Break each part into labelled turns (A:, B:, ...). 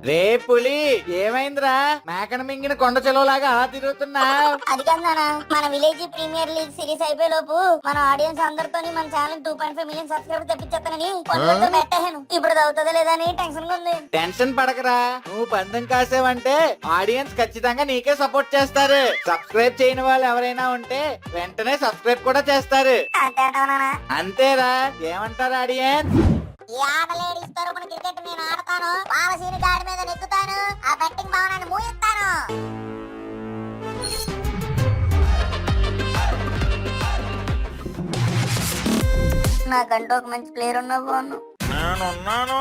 A: రే పులి, ఏమైందిరా మేకను మింగిన కొండ చెలవులాగా అలా తిరుగుతున్నా?
B: అది కదనా, మన విలేజ్ ప్రీమియర్ లీగ్ సిరీస్ అయిపోయే లోపు మన ఆడియన్స్ అందరితో మన ఛానల్ 2.5 మిలియన్ సబ్స్క్రైబర్ తెప్పించేస్తానని కొండలతో పెట్టాను. ఇప్పుడు అది అవుతుందా లేదా అని టెన్షన్ ఉంది.
A: టెన్షన్ పడకరా, నువ్వు పందెం కాసేవంటే ఆడియన్స్ ఖచ్చితంగా నీకే సపోర్ట్ చేస్తారు. సబ్స్క్రైబ్ చేయని వాళ్ళు ఎవరైనా ఉంటే వెంటనే సబ్స్క్రైబ్ కూడా చేస్తారు.
B: అంతేనా?
A: అంతేరా, ఏమంటారు ఆడియన్స్?
B: ఈ ఆటలేడి తరపున క్రికెట్ నేను ఆడతాను, పాలసీని గాడి మీద నెక్కుతాను, ఆ బెట్టింగ్ భవనాన్ని మూయిస్తాను. నాకంటూ ఒక మంచి ప్లేయర్ ఉన్నా బాను.
C: నేనున్నాను.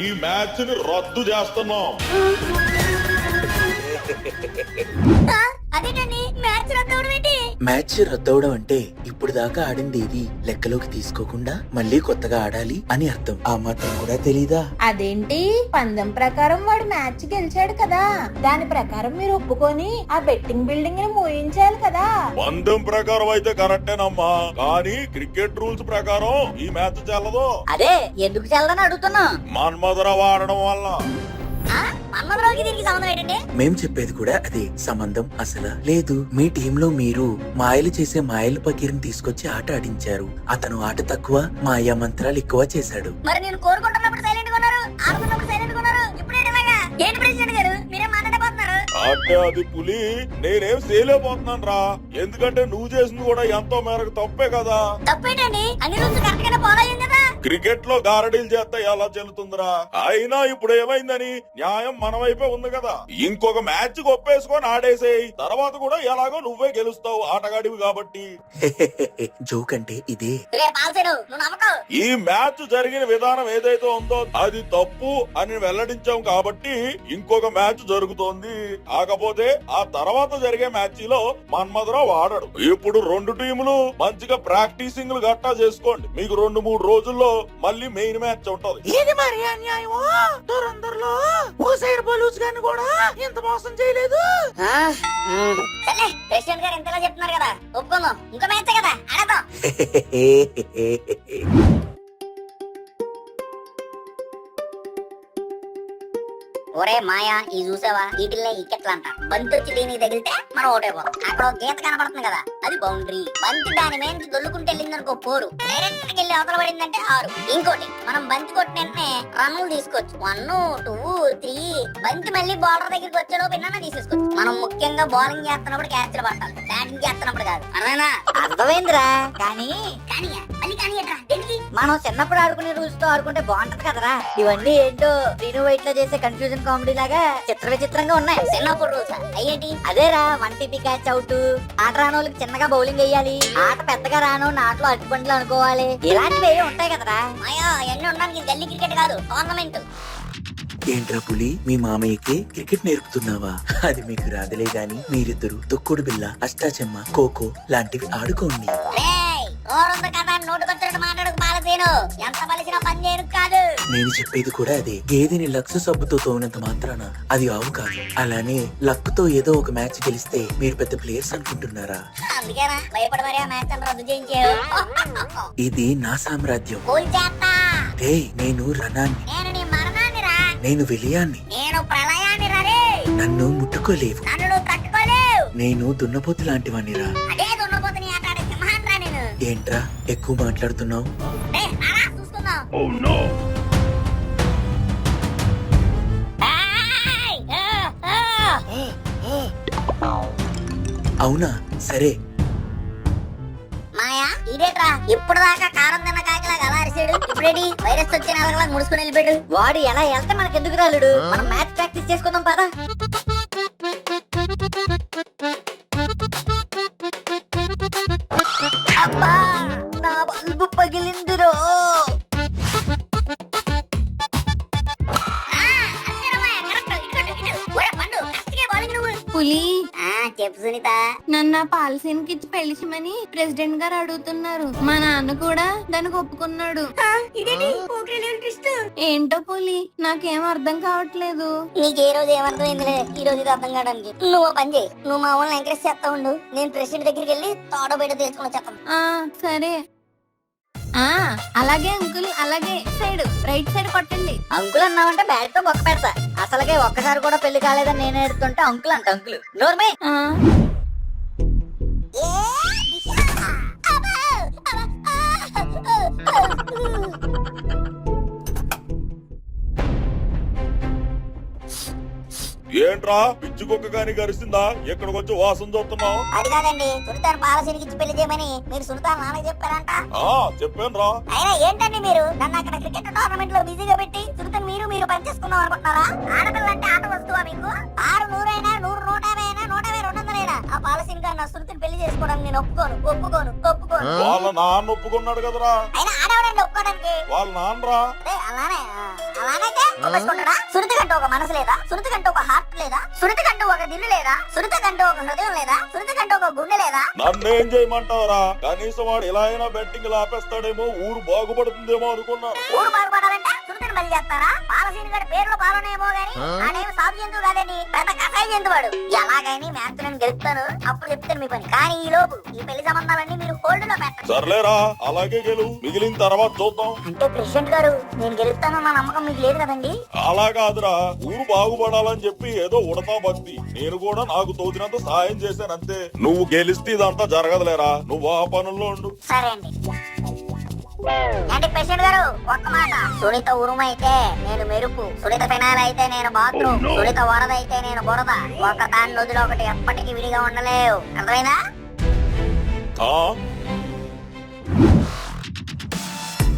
C: ఈ మ్యాచ్ ని రద్దు చేస్తున్నాం.
B: అదేనండి, మ్యాచ్ రద్దవడం ఏంటి?
D: మ్యాచ్ రద్దవడం అంటే ఇప్పుడు దాకా ఆడింది ఏది లెక్కలోకి తీసుకోకుండా మళ్ళీ కొత్తగా ఆడాలి అని అర్థం. ఆ మాత్రం కూడా తెలీదా?
E: అదేంటి, పందెం ప్రకారం వాడు మ్యాచ్ గెలిచాడు కదా, దాని ప్రకారం మీరు ఒప్పుకొని ఆ బెట్టింగ్ బిల్డింగ్ ని మూయించాలి కదా.
C: పందెం ప్రకారం అయితే కరెక్టేనమ్మా, కానీ క్రికెట్ రూల్స్ ప్రకారం ఈ మ్యాచ్ చెల్లదు.
B: అదే ఎందుకు చెల్లదని అడుగుతున్నా.
C: మన్మధురావు ఆడడం వల్ల.
B: మన్మధురావుకి దీనికి సంబంధం ఏంటంటే?
D: మేం చెప్పేది కూడా అదే. సంబంధం అసలు లేదు. మీ టీంలో మీరు మాయలు చేసే మాయల పకీర్ని తీసుకొచ్చి ఆట ఆడించారు. అతను ఆట తక్కువ, మాయా మంత్రాలు ఎక్కువ చేశాడు.
B: మరి నేను కోరుకుంటున్నప్పుడు సైలెంట్ గా ఉన్నారు, ఆడుతున్నప్పుడు సైలెంట్ గా ఉన్నారు. ఇప్పుడు ఏంటి ప్రెసిడెంట్ గారు, మీరేం మాట్లాడబోతున్నారు?
C: అంటే అది పులి, నేనేం చేయలేకపోతున్నాను రా. ఎందుకంటే నువ్వు చేసింది కూడా ఎంతో మేరకు తప్పే కదా.
B: తప్పేంటండి, అన్ని రోజులు కరెక్ట్ గానే ఫాలో అయ్యింది కదా.
C: క్రికెట్ లో గారడీలు చేస్తే ఎలా చెల్లుతుందిరా? అయినా ఇప్పుడు ఏమైందని న్యాయం మన వైపే ఉంది కదా. ఇంకొక మ్యాచ్ ఒప్పేసుకొని ఆడేసేయి, తర్వాత కూడా ఎలాగో నువ్వే గెలుస్తావు, ఆటగాడివి కాబట్టి.
D: జోక్ అంటే ఇదే.
C: ఈ మ్యాచ్ జరిగిన విధానం ఏదైతే ఉందో అది తప్పు అని వెల్లడించాం కాబట్టి ఇంకొక మ్యాచ్ జరుగుతోంది. కాకపోతే ఆ తర్వాత జరిగే మ్యాచ్ లో మన్మధురావు ఆడడు. ఇప్పుడు రెండు టీములు మంచిగా ప్రాక్టీసింగ్ గట్టా చేసుకోండి. మీకు 2-3 రోజుల్లో మళ్ళీ మెయిన్ మ్యాచ్ ఉంటది.
A: ఇది మరి అన్యాయమో? దూరందరలో ఓ సైడ్ బలూస్ గాని కూడా ఇంత మోసం చేయలేదు.
B: ప్రెసిడెంట్ గారు ఎంతలా చెప్తున్నారు కదా, ఒప్పుకుందాం. ఇంకో మ్యాచ్ కదా ఆడదాం. ఒరే మాయా, ఈ చూసావా, వీటిల్నే ఇకెట్లు అంట. బంతి వచ్చి దీనికి తగిలితే మనం ఓటైపోతాం. అక్కడ ఒక గీత కనపడుతుంది కదా, అది బౌండరీ. బంతి దాని మీద దొల్లుకుంటే వెళ్ళింది అనుకో 4, డైరెక్ట్ వెళ్ళి అవతల పడిందంటే 6. ఇంకోటి, మనం బంతి కొట్టిన వెంటనే రన్నులు తీసుకోవచ్చు. 1, 2, 3. బంతి మళ్ళీ బౌలర్ దగ్గరికి వచ్చేలోపు ఎన్న తీసేసుకోవచ్చు. మనం ముఖ్యంగా బౌలింగ్ చేస్తున్నప్పుడు క్యాచ్లు పట్టాలి, బ్యాటింగ్ చేస్తున్నప్పుడు కాదు. అర్థమైనా? అర్థమైందిరా. కానీ మనం చిన్నప్పుడు ఆడుకునే రూల్స్ తో ఆడుకుంటే బాగుంటది కదరా. ఇవన్నీ ఏంటో రీను వైట్ లో చేసే కన్ఫ్యూజన్ కామెడీ లాగా చిత్ర విచిత్రంగా ఉన్నాయి. చిన్నప్పుడు రూల్స్ అయ్యేటి అదేరా. 1 TP క్యాచ్ అవుట్, ఆట రానోళ్ళకి చిన్నగా బౌలింగ్ వేయాలి, ఆట పెద్దగా రాను నాట్లో అరటిపండ్లు అనుకోవాలి, ఇలాంటివి ఉంటాయి కదరా. మాయా, ఎన్ని ఉండడానికి గల్లీ క్రికెట్ కాదు, టోర్నమెంట్.
D: ఏంట్రా పులి, మీ మామయ్యకి క్రికెట్ నేర్పుతున్నావా? అది మీకు రాదులే గాని మీరిద్దరు తొక్కుడు బిల్ల, అష్టాచెమ్మ, ఖోఖో లాంటివి ఆడుకోండి. నేను చెప్పేది కూడా అదే. గేదెని లక్స్ సబ్బుతో తోమినంత మాత్రాన అది ఆవు కాదు. అలానే లక్ తో ఏదో ఒక మ్యాచ్ గెలిస్తే మీరు పెద్ద ప్లేయర్స్ అనుకుంటున్నారా? ఇది నా సామ్రాజ్యం. నేను రణాన్ని, నేను విలయాన్ని. నన్ను ముట్టుకోలేవు. నేను దున్నపోతు లాంటి వాణ్ణిరా. ఏంట్రా ఎక్కువ మాట్లాడుతున్నావు? అవునా, సరే.
B: మాయా, ఇదేట్రా ఇప్పుడు దాకా కారం తిన్న కాకిలాగా అలా అరిసాడు, ఇప్పుడేటి వైరస్ వచ్చిన అలాగలా ముడుచుకుని వెళ్ళిపోయాడు. వాడు ఎలా వెళ్తే మనకి ఎందుకు రాలేడు? మనం మ్యాచ్ ప్రాక్టీస్ చేసుకుందాం పదా. అబ్బా, నా బల్బు పగిలిందిరో. పులి, చెప్పు సునీత.
E: నన్ను ఆ పాలసీనికి ఇచ్చి పెళ్లి చేయమని ప్రెసిడెంట్ గారు అడుగుతున్నారు. మా నాన్న కూడా దానికి ఒప్పుకున్నాడు. ఏంటో పోలి నాకేం అర్థం కావట్లేదు.
B: నీకు ఏ రోజు ఏమర్థమైందిలే, ఈ రోజు ఇది అర్థం కావడానికి. నువ్వు పని చేయి, నువ్వు మా వాళ్ళని ఎంకరేజ్ చేస్తా ఉండు. నేను ప్రెసిడెంట్ దగ్గరికి వెళ్ళి తోట బయట తెలుసుకుని వచ్చేస్తాను.
E: ఆ సరే. ఆ అలాగే అంకుల్, అలాగే రైట్ సైడ్ కొట్టండి.
B: అంకుల్ అన్నావంటే బ్యాట్ తో బొక్క పెడతా. అసలుకే ఒక్కసారి కూడా పెళ్లి కాలేదని నేను ఎడుతుంటే అంకుల్ అంట. అంకుల్ నోర్మే.
E: ఆ
C: ఏంట్రా పిచ్చి కుక్క గాని గరిసిందా? ఇక్కడికి వచ్చి వాసన చూస్తున్నావు?
B: అది కాదండి, సునీతాను పాలసీనికి ఇచ్చి పెళ్లి చేయమని మీరు సునీతాను నాన్నకి చెప్పారంట.
C: చెప్పాను రా.
B: అయినా ఏంటండి మీరు నన్ను అక్కడ క్రికెట్ టోర్నమెంట్ లో బిజీగా పెట్టి సునీతను మీరు పని చేసుకున్నాం అనుకుంటున్నారా? ఆడపిల్ల అంటే ఆట వస్తువా మీకు? 6 100 100 150 150 200 ఆ పాలసీని కన్నా సునీతను పెళ్లి చేసుకోవడానికి నేను ఒప్పుకోను.
C: వాళ్ళ నాన్న ఒప్పుకున్నాడు కదరా.
B: అయినా ఆడవడండి ఒప్పుకోవడానికి.
C: వాళ్ళ నాన్నరా.
B: అలానైతే ఒప్పేసుకుంటాడా? సునీత కంటూ ఒక మనసు లేదా? సునీత కంటూ ఒక హార్ట్ లేదా? సునీత కంటూ ఒక దిల్లు లేదా? సునీత కంటూ ఒక హృదయం లేదా? సునీత కంటూ ఒక గుండె లేదా?
C: నన్నేం చేయమంటావరా? కనీసం వాడు ఎలా అయినా బెట్టింగ్ ఆపేస్తాడేమో, ఊరు బాగుపడుతుందేమో అనుకున్నా.
B: ఊరు బాగుపడాలంటే సునీతను బలి చేస్తారా? పాలసీని గడి పేర్లో పాలనేమో గాని ఆడేమి సాగు జంతువు కాదండి, పెద్ద కసాయి జంతువాడు. ఎలాగైనా మ్యాచ్ నేను గెలుస్తాను, అప్పుడు చెప్తాను మీ పని. కానీ ఈ లోపు ఈ పెళ్లి సంబంధాలన్నీ మీరు హోల్డ్ లో పెట్టండి.
C: సర్లేరా, అలాగే గెలు, మిగిలిన తర్వాత చూద్దాం.
B: అంటే ప్రెసిడెంట్ గారు నేను గెలుస్తానన్న నమ్మకం మీకు లేదు కదండి?
C: అలా కాదురా, ఊరు బాగుపడాలని చెప్పి ఏదో ఉడతా భక్తి. నేను కూడా నాకు తోచినంత సాయం చేశాను అంతే. నువ్వు గెలిస్తే ఇదంతా జరగదులేరా, నువ్వు ఆ పనుల్లో ఉండు.
B: సరే అండి. ప్రెసిడెంట్ గారు ఒక్క మాట. సునీత ఉరుమైతే నేను మెరుపు, సునీత ఫినాయిల్ అయితే నేను బాత్రూమ్, సునీత వరద అయితే నేను బురద. ఒక దాని నదులో ఒకటి ఎప్పటికీ విడిగా ఉండలేవు, అర్థమైందా?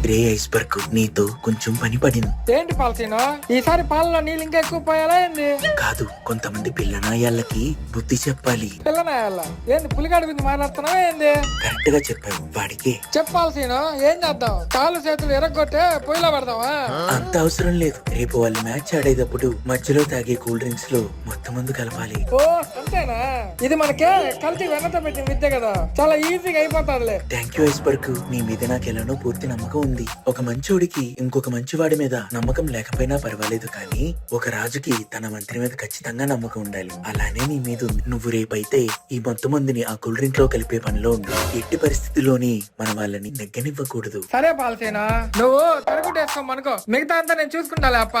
D: రే ఐస్బర్గ్, నీతో కొంచెం పని పడింది.
F: ఏంటి పాలసీనో ఈసారి పాలలో నీళ్ళు ఇంకా ఎక్కువ పోయాలా ఏంది?
D: కాదు, కొంతమంది పిల్లనాయాళ్ళకి బుద్ధి చెప్పాలి.
F: పిల్లనాయాల ఏంది పులిగాడి గురించి మాట్లాడుతున్నావా ఏంది?
D: కరెక్ట్ గా చెప్పావు. వాడికే
F: చెప్పాల్సీనో ఏం చేద్దాం? కాళ్ళు చేతులు ఎరగొట్టే పొయ్యిలో పెడదామా?
D: అంత అవసరం లేదు. రేపు వాళ్ళు మ్యాచ్ ఆడేటప్పుడు మధ్యలో తాగే కూల్ డ్రింక్స్ లో మొత్తం మందు కలపాలి.
F: ఓ అంతేనా? ఇది మనకే కలిసి వెన్నతో పెట్టిన విద్య కదా, చాలా ఈజీగా అయిపోతాడులే.
D: థ్యాంక్ యూ ఐస్బర్గ్, నీ మీద నాకు ఎలానో పూర్తి నమ్మకం ఉంది. ఒక మంచోడికి ఇంకొక మంచివాడి మీద నమ్మకం లేకపోయినా పర్వాలేదు, కానీ ఒక రాజుకి తన మంత్రి మీద ఖచ్చితంగా నమ్మకం ఉండాలి. అలానే నీ మీద ఉంది. నువ్వు రేపైతే ఈ మొత్తం మందిని ఆ కూల్ డ్రింక్ లో కలిపే పనిలో ఉండు. ఎట్టి పరిస్థితిలోని మన వాళ్ళని నెగ్గనివ్వకూడదు.
F: సరే పాలసీనా, నువ్వు తరుగుటేసుకోమనుకో, మిగతా అంతా నేను చూసుకుంటాలే అప్ప.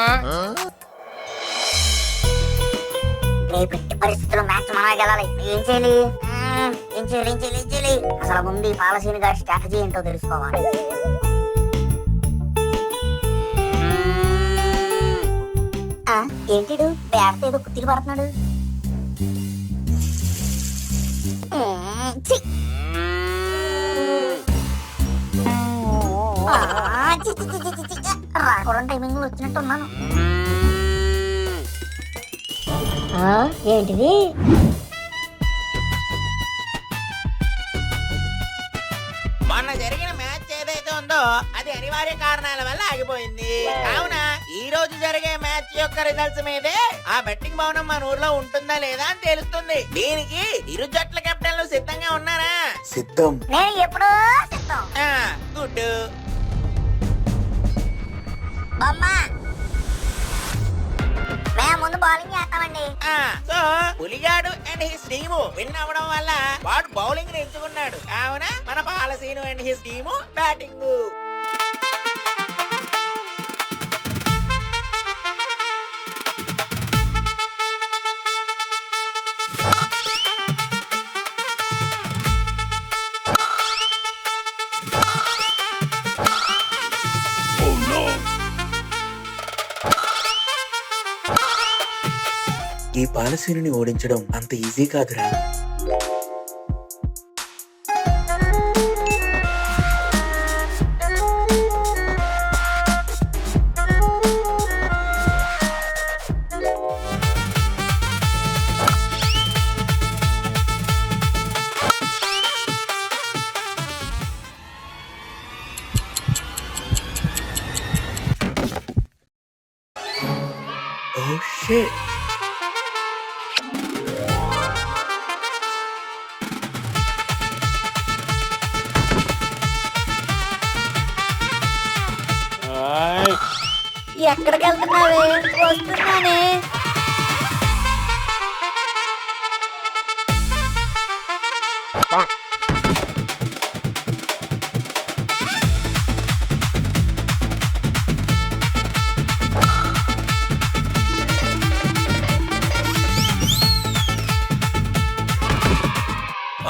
B: రేపు ఎట్టి పరిస్థితుల్లో మ్యాచ్ మనమే గెలాలి. ఏం చేయాలి? అసలు ముందు ఈ పాలసీని గారి స్ట్రాటజీ ఏంటో తెలుసుకోవాలి. ఏంటి బ్యాట్ ఏదో కుత్తికి పడుతున్నాడు? రాకూడని టైమింగ్ లో వచ్చినట్టున్నాను. ఏంటిది?
A: మొన్న జరిగిన మ్యాచ్ ఏదైతే ఉందో అది అనివార్య కారణాల వల్ల ఆగిపోయింది. కావున ఈ రోజు జరిగే మ్యాచ్ యొక్క రిజల్ట్స్ మీదే ఆ బెట్టింగ్ భవనం మన ఊర్లో ఉంటుందా లేదా అని తెలుస్తుంది. దీనికి ఇరు జట్ల కెప్టెన్లు సిద్ధంగా ఉన్నారా?
D: సిద్ధం.
B: నేను ఎప్పుడో సిద్ధం.
A: గుడ్.
B: మేము ముందు బౌలింగ్ చేస్తామండి.
A: సో పులిగాడు అండ్ హిస్ టీము విన్ అవ్వడం వల్ల వాడు బౌలింగ్ ని ఎంచుకున్నాడు. కావున మన పాలసీను అండ్ హిస్ టీము బ్యాటింగ్.
D: ఈ పాలసీని ఓడించడం అంత ఈజీ కాదురా. Oh shit.
B: ఎక్కడికి వెళ్తున్నావే? వస్తున్నానే.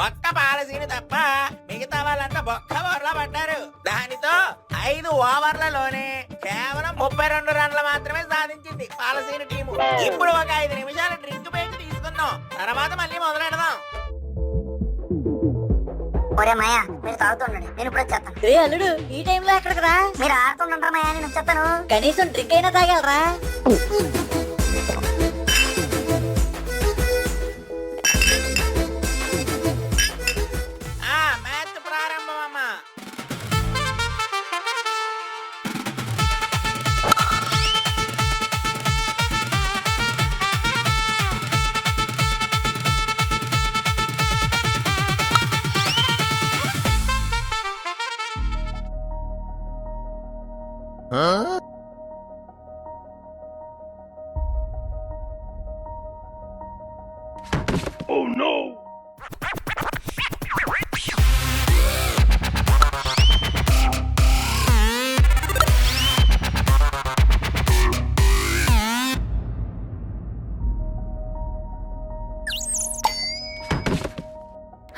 A: ఒక్క పాలసీని తప్ప మిగతా వాళ్ళంతా బొక్క బోర్లా పడ్డారు. దానితో 5 ఓవర్లలోనే కేవలం 32 రన్లు మాత్రమే సాధించింది పాలసీని టీము. ఇప్పుడు ఒక 5 నిమిషాలు డ్రింక్ బ్రేక్ తీసుకుందాం, తర్వాత మళ్ళీ మొదలెడదాం.
B: ఒరే మాయా, మీరు తాగుతుండండి, నేను ఇప్పుడు వచ్చేస్తాను.
G: రే అల్లుడు, ఈ టైంలో ఎక్కడికి రా?
B: మీరు ఆడుతుండంటారా మాయా, నేను వచ్చేస్తాను.
G: కనీసం డ్రింక్ అయినా తాగలరా?
A: మ్యాచ్ ప్రారంభం అమ్మా.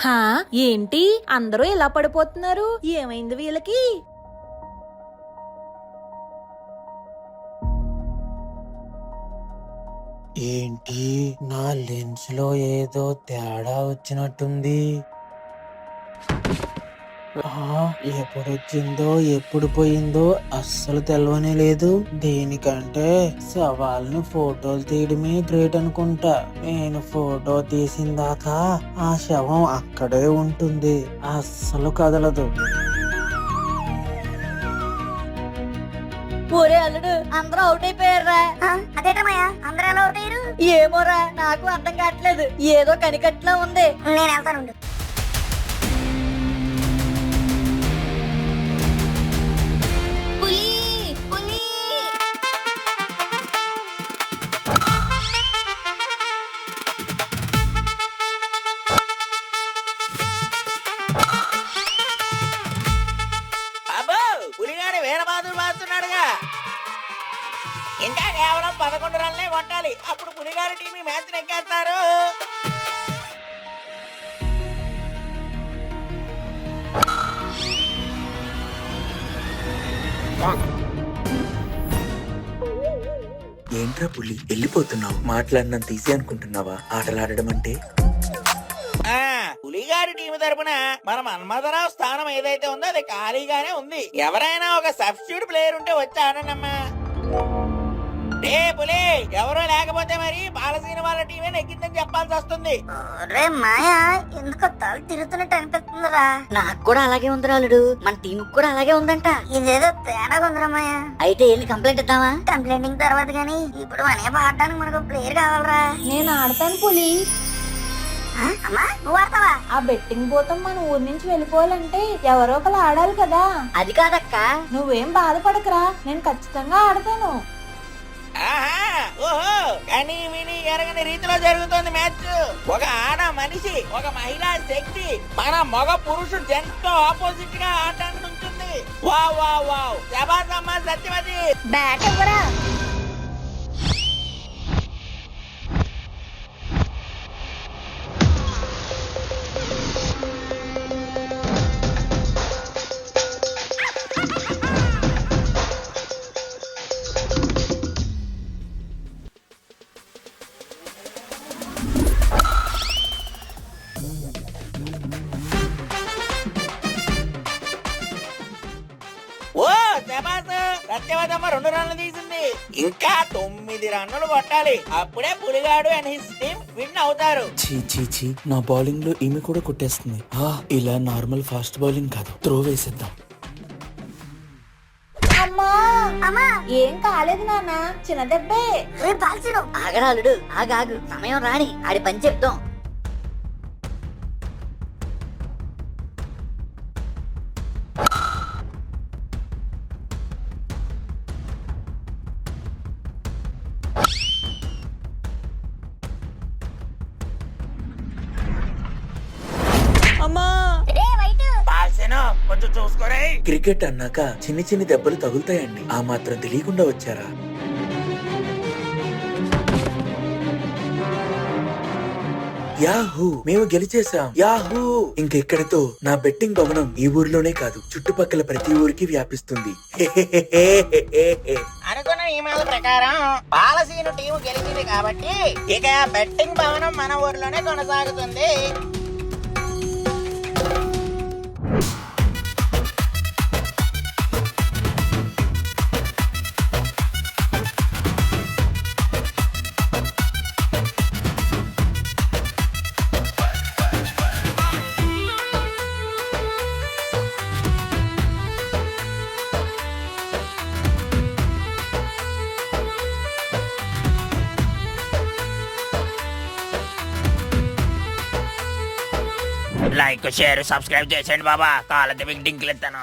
E: హా, ఏంటి అందరూ ఇలా పడిపోతున్నారు? ఏమైంది వీళ్ళకి?
D: ఏంటి నా లెన్స్ లో ఏదో తేడా వచ్చినట్టుంది. ఎప్పుడు వచ్చిందో ఎప్పుడు పోయిందో అస్సలు తెలవనే లేదు. దీనికంటే సవాల్ని ఫోటోలు తీయడమే గ్రేట్ అనుకుంటా. నేను ఫోటో తీసిన దాకా ఆ శవం అక్కడే ఉంటుంది, అస్సలు కదలదు.
G: ఒరే అల్లుడు, అందరూ అవుట్ అయిపోయారా?
B: అదేటా మాయా, అందరూ ఎలా అవుతారు?
G: ఏమోరా, నాకు అర్థం కావట్లేదు. ఏదో కనికట్లా ఉంది.
B: నేను వెళ్తాను.
A: అబ్బో, పులిగాడు వీరబాదులు బాస్తున్నాడుగా. ఇంకా కేవలం 11 రన్లే కొట్టాలి, అప్పుడు పులిగారి టీం ఈ మ్యాచ్ నెక్కేస్తారు.
D: ఏంట్రా పులి వెళ్ళిపోతున్నావు? మాట్లాడినంత ఈజీ అనుకుంటున్నావా ఆటలాడడం అంటే?
A: పులిగారి టీం తరపున మన మన్మథరావు స్థానం ఏదైతే ఉందో అది ఖాళీగానే ఉంది. ఎవరైనా ఒక సబ్స్టిట్యూట్ ప్లేయర్ ఉంటే వచ్చి ఆడండమ్మా. ఏ పులి, ఎవరో లేకపోతే మరి పాలసీని వాళ్ళ టీమే నెగ్గిందని చెప్పాల్సి వస్తుంది.
B: రే మాయా, ఎందుకో తల తిరుగుతున్నట్టు అనిపిస్తుందిరా.
G: నాకు కూడా అలాగే ఉంది అల్లుడు. మన టీం కూడా అలాగే ఉందంట.
B: ఇదేదో తేడాగా ఉందిరా మాయా.
G: అయితే వెళ్ళి కంప్లైంట్ ఇద్దామా?
B: కంప్లైంటింగ్ తర్వాత గానీ ఇప్పుడు మనే ఆడడానికి మనకు ప్లేయర్ కావాలరా.
E: నేను ఆడతాను పులి.
B: అమ్మా, నువ్వు ఆడతావా?
E: ఆ బెట్టింగ్ పోతాం మన ఊరి నుంచి వెళ్ళిపోవాలంటే ఎవరో ఒకరు ఆడాలి కదా.
G: అది కాదక్క.
E: నువ్వేం బాధపడకరా, నేను ఖచ్చితంగా ఆడతాను.
A: ఆహా, ఓహో, కానీ విని ఎరగని రీతిలో జరుగుతోంది మ్యాచ్. ఒక ఆడ మనిషి, ఒక మహిళా శక్తి మన మగ పురుషుడు జంటతో ఆపోజిట్ గా ఆడడానికి ఉంటుంది. వావ్ వావ్ వావ్, శభాష్ అమ్మా సత్యవతి.
E: బ్యాట్ ఎవరా?
A: ఓ శభాష్, సత్యవతమ్మ 2 రన్లు తీసింది. ఇంకా 9 రన్నులు కొట్టాలి, అప్పుడే పులిగాడు అండ్ హిస్ టీమ్ విన్ అవుతారు.
D: చీ చీ చీ, నా బౌలింగ్ లో ఈమె కూడా కొట్టేస్తుంది. ఇలా నార్మల్ ఫాస్ట్ బౌలింగ్ కాదు, త్రో వేసేద్దాం.
E: అమ్మా
B: అమ్మా,
E: ఏం కాలేదు నాన్న, చిన్న దెబ్బే.
B: రే బాల్సిను.
G: ఆగరా అల్లుడు, ఆగాగు. సమయం రాని ఆడి పని చెప్తాం.
A: కొంచెం చూసుకోరే.
D: క్రికెట్ అన్నాక చిన్ని చిన్ని దెబ్బలు తగులుతాయండి. ఆ మాత్రం తెలియకుండా వచ్చారా? యాహూ, మేము గెలిచేసాం. యాహూ! ఇంకెక్కడితో నా బెట్టింగ్ భవనం ఈ ఊర్లోనే కాదు, చుట్టుపక్కల ప్రతి ఊరికి వ్యాపిస్తుంది.
A: అనుకున్న నియమాల ప్రకారం పాలసీను టీము గెలిచింది కాబట్టి ఇక బెట్టింగ్ భవనం మన ఊర్లోనే కొనసాగుతుంది. లైక్ షేర్ సబ్స్క్రైబ్ చేసేయండి బాబా. కాళ్ళతో మీకు డింకులు ఇస్తాను.